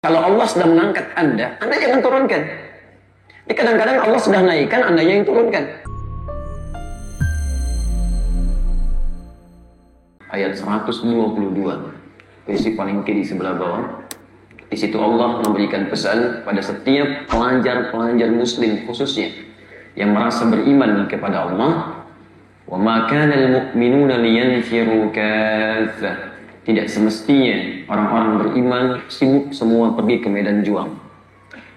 Kalau Allah sudah mengangkat Anda jangan turunkan. Jadi kadang-kadang Allah sudah naikkan, Anda yang turunkan. Ayat 122, versi paling kiri sebelah bawah. Di situ Allah memberikan pesan pada setiap pelajar muslim khususnya yang merasa beriman kepada Allah. Wa ma kana al-mu'minuna liyanfiru kaffah. Tidak semestinya orang-orang beriman sibuk semua pergi ke medan juang.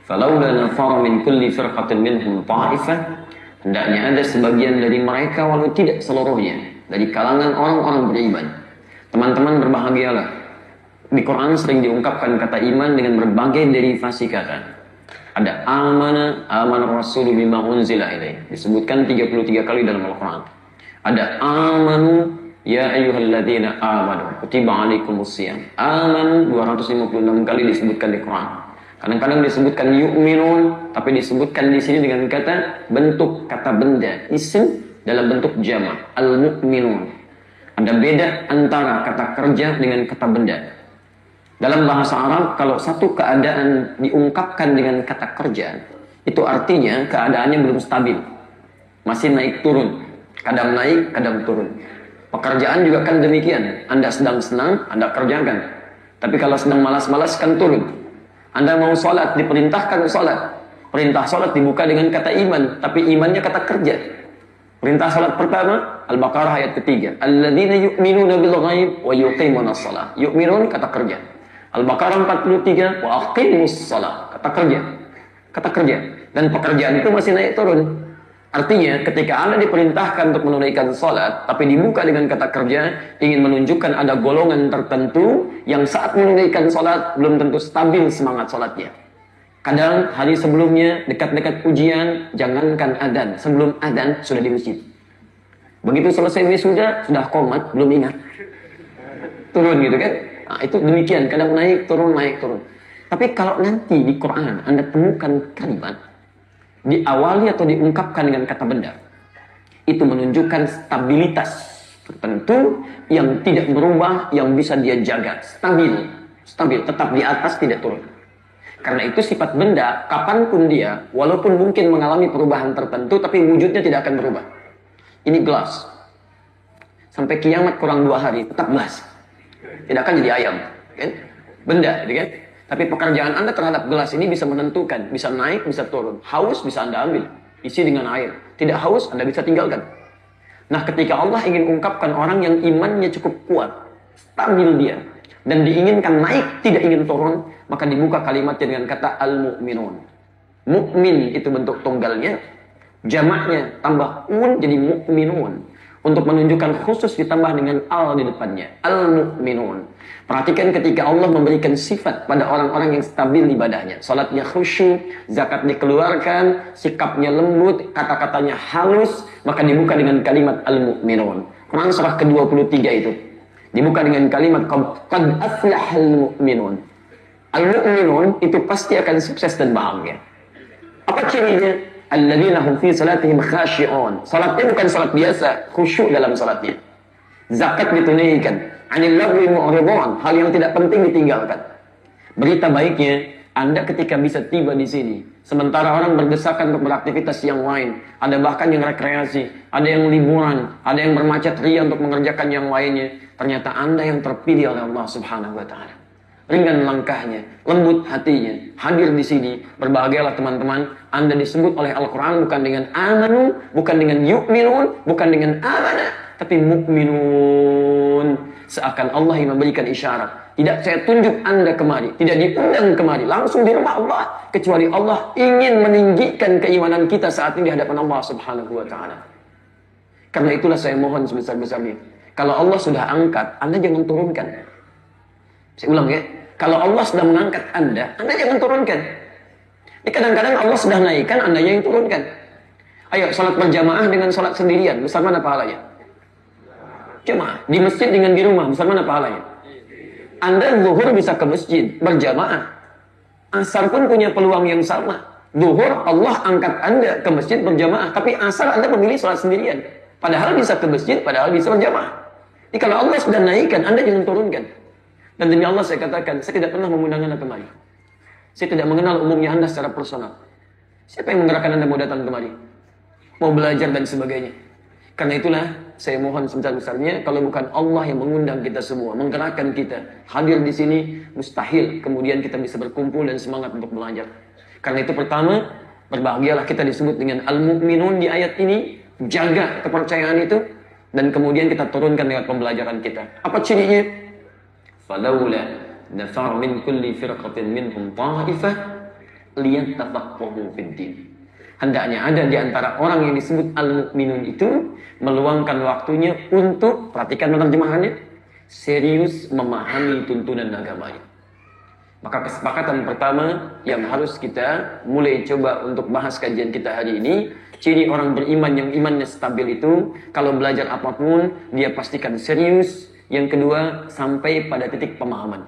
Falaula nafara min kulli firqatin minhum ta'ifah. Hendaknya ada sebagian dari mereka walau tidak seluruhnya dari kalangan orang-orang beriman. Teman-teman berbahagialah. Di Quran sering diungkapkan kata iman dengan berbagai derivasi kata. Ada amana rasulu bima unzila ilaihi. Disebutkan 33 kali dalam Al-Quran. Ada amanu ya ayyuhalladzina amanu kutiba alaikumusiyam. Aman 256 kali disebutkan di Quran. Kadang-kadang disebutkan yu'minun, tapi disebutkan di sini dengan kata bentuk kata benda, isim dalam bentuk jamak, al-mu'minun. Ada beda antara kata kerja dengan kata benda. Dalam bahasa Arab, kalau satu keadaan diungkapkan dengan kata kerja, itu artinya keadaannya belum stabil. Masih naik turun. Kadang naik, kadang turun. Pekerjaan juga kan demikian. Anda sedang senang, Anda kerjakan. Tapi kalau sedang malas-malas, kan turun. Anda mau sholat, diperintahkan sholat. Perintah sholat dibuka dengan kata iman, tapi imannya kata kerja. Perintah sholat pertama, Al-Baqarah ayat ketiga. Alladzina yu'minuna bil ghaib wa yuqimunas shalah. Yu'minun kata kerja. Al-Baqarah 43, wa aqimus shalah. Kata kerja. Kata kerja. Dan pekerjaan itu masih naik turun. Artinya ketika Anda diperintahkan untuk menunaikan sholat, tapi dibuka dengan kata kerja, ingin menunjukkan ada golongan tertentu yang saat menunaikan sholat belum tentu stabil semangat sholatnya. Kadang hari sebelumnya, dekat-dekat ujian, jangankan adzan, sebelum adzan sudah di masjid. Begitu selesai wisuda, sudah qomat, belum ingat. Turun gitu kan. Nah, itu demikian, kadang naik turun. Tapi kalau nanti di Quran Anda temukan kalimat diawali atau diungkapkan dengan kata benda, itu menunjukkan stabilitas tertentu yang tidak berubah, yang bisa dia jaga, stabil, tetap di atas, tidak turun. Karena itu sifat benda, kapanpun dia, walaupun mungkin mengalami perubahan tertentu, tapi wujudnya tidak akan berubah. Ini gelas, sampai kiamat kurang 2 hari, tetap gelas, tidak akan jadi ayam, kan? Benda, gitu kan? Tapi pekerjaan Anda terhadap gelas ini bisa menentukan, bisa naik, bisa turun. Haus bisa Anda ambil, isi dengan air. Tidak haus, Anda bisa tinggalkan. Nah, ketika Allah ingin ungkapkan orang yang imannya cukup kuat, stabil dia, dan diinginkan naik, tidak ingin turun, maka dibuka kalimatnya dengan kata al-mu'minun. Mu'min itu bentuk tunggalnya, jamaknya tambah un jadi mu'minun. Untuk menunjukkan khusus ditambah dengan al di depannya. Al-mu'minun. Perhatikan ketika Allah memberikan sifat pada orang-orang yang stabil ibadahnya. Salatnya khusyuk, zakat dikeluarkan, sikapnya lembut, kata-katanya halus, maka dibuka dengan kalimat al-mu'minun. Quran surah ke-23 itu. Dibuka dengan kalimat qad aflahal mu'minun. Al-mu'minun itu pasti akan sukses dan bahagia. Apa cirinya? Alladzina hum fi salatihim khashi'un. Salatnya bukan salat biasa, khusyuk dalam salatnya. Zakat ditunaikan. 'Anil lagwi mu'ridun, hal yang tidak penting ditinggalkan. Berita baiknya, Anda ketika bisa tiba di sini, sementara orang berdesakan untuk beraktivitas yang lain, ada bahkan yang rekreasi, ada yang liburan, ada yang bermacet ria untuk mengerjakan yang lainnya, ternyata Anda yang terpilih oleh Allah Subhanahu wa taala. Ringan langkahnya, lembut hatinya, hadir di sini. Berbahagialah teman-teman, Anda disebut oleh Al-Quran bukan dengan amanu, bukan dengan yu'minun, bukan dengan amana, tapi mu'minun. Seakan Allah yang memberikan isyarat. Tidak saya tunjuk Anda kemari, tidak diundang kemari, langsung di rumah Allah. Kecuali Allah ingin meninggikan keimanan kita saat ini di hadapan Allah Subhanahu wa ta'ala. Karena itulah saya mohon sebesar-besarnya, kalau Allah sudah angkat, Anda jangan turunkan. Saya ulang ya, kalau Allah sudah mengangkat Anda jangan turunkan. Jadi kadang-kadang Allah sudah naikkan, Anda yang turunkan. Ayo, salat berjamaah dengan salat sendirian, besar mana pahalanya? Jamaah. Di masjid dengan di rumah, besar mana pahalanya? Anda zuhur bisa ke masjid, berjamaah. Asar pun punya peluang yang sama. Zuhur, Allah angkat Anda ke masjid berjamaah. Tapi asar Anda memilih salat sendirian. Padahal bisa ke masjid, padahal bisa berjamaah. Jadi kalau Allah sudah naikkan, Anda jangan turunkan. Dan demi Allah saya katakan, saya tidak pernah mengundang Anda kemari. Saya tidak mengenal umumnya Anda secara personal. Siapa yang menggerakkan Anda mau datang kemari? Mau belajar dan sebagainya. Karena itulah saya mohon sebesar-besarnya, kalau bukan Allah yang mengundang kita semua, menggerakkan kita hadir di sini, mustahil kemudian kita bisa berkumpul dan semangat untuk belajar. Karena itu pertama, berbahagialah kita disebut dengan al-mu'minun di ayat ini, jaga kepercayaan itu, dan kemudian kita turunkan lewat pembelajaran kita. Apa cirinya? Falawla nafar min kulli firqatin minhum ta'ifah liyatafaqahu fid din. Hendaknya ada di antara orang yang disebut al-mu'minun itu meluangkan waktunya untuk, perhatikan penerjemahannya, serius memahami tuntunan agamanya. Maka kesepakatan pertama yang harus kita mulai coba untuk bahas kajian kita hari ini, ciri orang beriman yang imannya stabil itu, kalau belajar apapun, dia pastikan serius. Yang kedua, sampai pada titik pemahaman.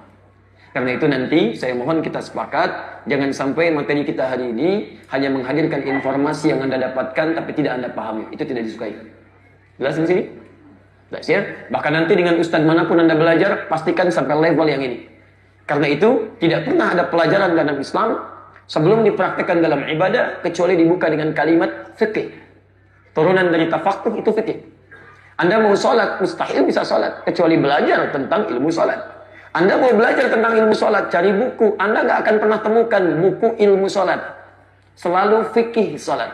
Karena itu nanti saya mohon kita sepakat, jangan sampai materi kita hari ini hanya menghadirkan informasi yang Anda dapatkan tapi tidak Anda pahami. Itu tidak disukai. Jelas di sini? Jelas ya? Bahkan nanti dengan ustadz manapun Anda belajar, pastikan sampai level yang ini. Karena itu tidak pernah ada pelajaran dalam Islam sebelum dipraktekkan dalam ibadah kecuali dibuka dengan kalimat fikih. Turunan dari tafakuh itu fikih. Anda mau sholat, mustahil bisa sholat kecuali belajar tentang ilmu sholat. Anda mau belajar tentang ilmu sholat, cari buku. Anda nggak akan pernah temukan buku ilmu sholat. Selalu fikih sholat.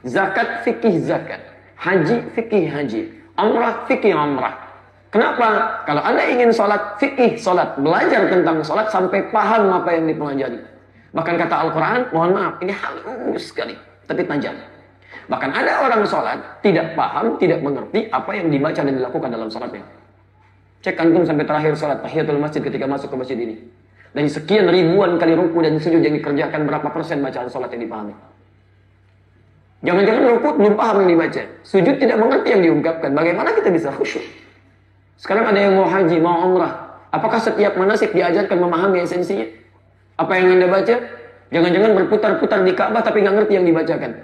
Zakat, fikih zakat. Haji, fikih haji. Umrah, fikih umrah. Kenapa? Kalau Anda ingin sholat, fikih sholat. Belajar tentang sholat sampai paham apa yang dipelajari. Bahkan kata Al-Quran, mohon maaf, ini halus sekali. Tapi tajam. Bahkan ada orang sholat, tidak paham, tidak mengerti apa yang dibaca dan dilakukan dalam sholatnya. Cek antum sampai terakhir sholat tahiyatul masjid ketika masuk ke masjid ini. Dan sekian ribuan kali ruku dan sujud yang dikerjakan, berapa persen bacaan sholat yang dipahami? Jangan-jangan ruku belum paham yang dibaca. Sujud tidak mengerti yang diungkapkan. Bagaimana kita bisa khusyuk? Sekarang ada yang mau haji, mau umrah. Apakah setiap manasik diajarkan memahami esensinya? Apa yang Anda baca? Jangan-jangan berputar-putar di Ka'bah tapi nggak ngerti yang dibacakan.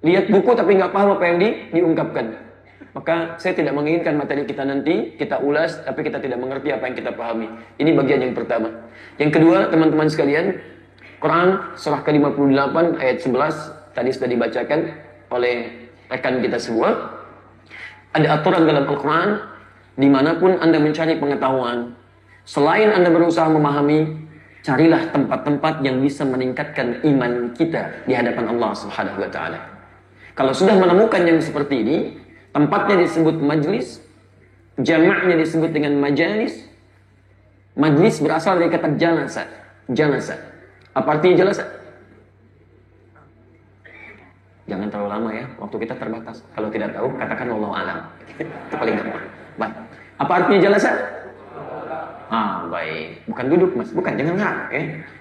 Lihat buku tapi nggak paham apa yang diungkapkan. Maka saya tidak menginginkan materi kita nanti kita ulas tapi kita tidak mengerti apa yang kita pahami. Ini bagian yang pertama. Yang kedua, teman-teman sekalian, Quran surah ke-58 ayat 11 tadi sudah dibacakan oleh rekan kita semua. Ada aturan dalam Al-Quran, dimanapun Anda mencari pengetahuan, selain Anda berusaha memahami, carilah tempat-tempat yang bisa meningkatkan iman kita di hadapan Allah Subhanahu wa taala. Kalau sudah menemukan yang seperti ini, tempatnya disebut majlis, jamaknya disebut dengan majalis. Majlis berasal dari kata jalasa. Jalasa. Apa artinya jalasa? Jangan terlalu lama ya, waktu kita terbatas. Kalau tidak tahu, katakan wallahu alam. Itu paling gampang. Baik. Apa artinya jalasa? Baik. Bukan duduk, Mas. Bukan, jangan ngarang.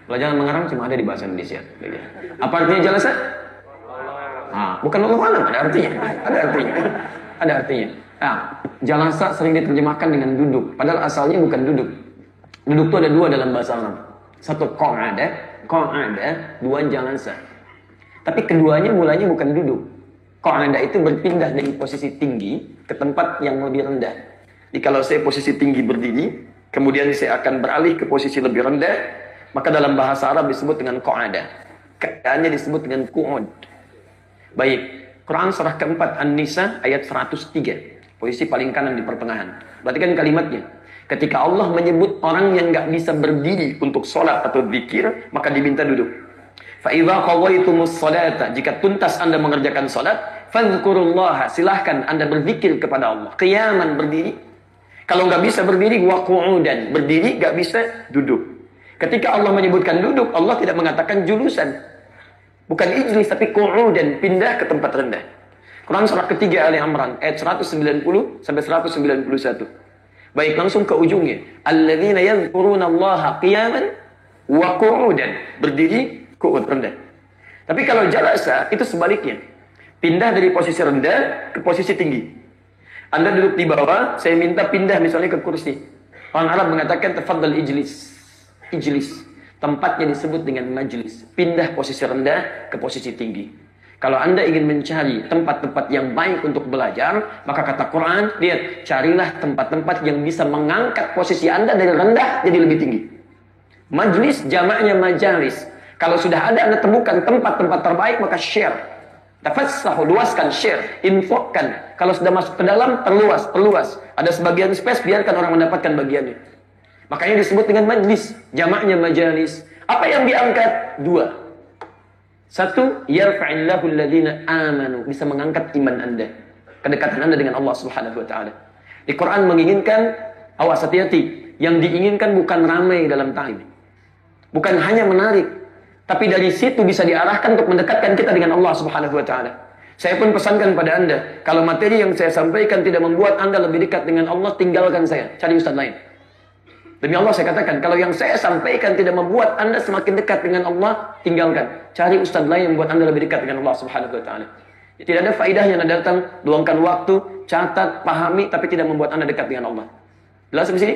Pelajaran mengarang cuma ada di bahasa Indonesia. Apa artinya jalasa? Bukan wallahu alam, ada artinya. Ada artinya. Ada artinya. Jalasa sering diterjemahkan dengan duduk. Padahal asalnya bukan duduk. Duduk itu ada dua dalam bahasa Arab. Satu qa'ada, dua jalasa. Tapi keduanya mulanya bukan duduk. Qa'ada itu berpindah dari posisi tinggi ke tempat yang lebih rendah. Jadi kalau saya posisi tinggi berdiri, kemudian saya akan beralih ke posisi lebih rendah, maka dalam bahasa Arab disebut dengan qa'ada. Keadaannya disebut dengan qu'ud. Baik, Quran surah keempat An-Nisa ayat 103. Posisi paling kanan di pertengahan. Perhatikan kalimatnya. Ketika Allah menyebut orang yang nggak bisa berdiri untuk sholat atau zikir, maka diminta duduk. فَإِذَا قَضَيْتُمُ الصَّلَاةَ Jika tuntas Anda mengerjakan sholat, فَذْكُرُوا silahkan Anda berzikir kepada Allah. Qiyaman berdiri. Kalau nggak bisa berdiri, وَقُعُودًا berdiri, nggak bisa duduk. Ketika Allah menyebutkan duduk, Allah tidak mengatakan julusan. Bukan ijlis, tapi qu'udan, pindah ke tempat rendah. Quran surah ketiga Ali Imran ayat 190 sampai 191. Baik, langsung ke ujungnya. Alladzina yadhkuruna Allaha qiyaman wa qu'udan. Berdiri, qu'ud rendah. Tapi kalau jalasa itu sebaliknya. Pindah dari posisi rendah ke posisi tinggi. Anda duduk di bawah, saya minta pindah misalnya ke kursi. Orang Arab mengatakan tafaddal ijlis. Ijlis. Tempatnya disebut dengan majlis. Pindah posisi rendah ke posisi tinggi. Kalau Anda ingin mencari tempat-tempat yang baik untuk belajar, maka kata Quran, lihat, carilah tempat-tempat yang bisa mengangkat posisi Anda dari rendah jadi lebih tinggi. Majlis, jamaknya majalis. Kalau sudah ada Anda temukan tempat-tempat terbaik, maka share. Tafassahu, luaskan, share, infokan. Kalau sudah masuk ke dalam, perluas. Ada sebagian space, biarkan orang mendapatkan bagiannya. Makanya disebut dengan majlis, jamaknya majalis. Apa yang diangkat? 2. 1, yarfa'illahu alladhina amanu, bisa mengangkat iman Anda, kedekatan Anda dengan Allah Subhanahu wa taala. Di Quran menginginkan, awas hati-hati, yang diinginkan bukan ramai dalam time. Bukan hanya menarik, tapi dari situ bisa diarahkan untuk mendekatkan kita dengan Allah Subhanahu wa taala. Saya pun pesankan pada Anda, kalau materi yang saya sampaikan tidak membuat Anda lebih dekat dengan Allah, tinggalkan saya, cari ustaz lain. Demi Allah saya katakan, kalau yang saya sampaikan tidak membuat Anda semakin dekat dengan Allah, tinggalkan. Cari ustaz lain yang membuat Anda lebih dekat dengan Allah Subhanahu wa taala. Tidak ada faedahnya Anda datang, luangkan waktu, catat, pahami, tapi tidak membuat Anda dekat dengan Allah. Jelas di sini?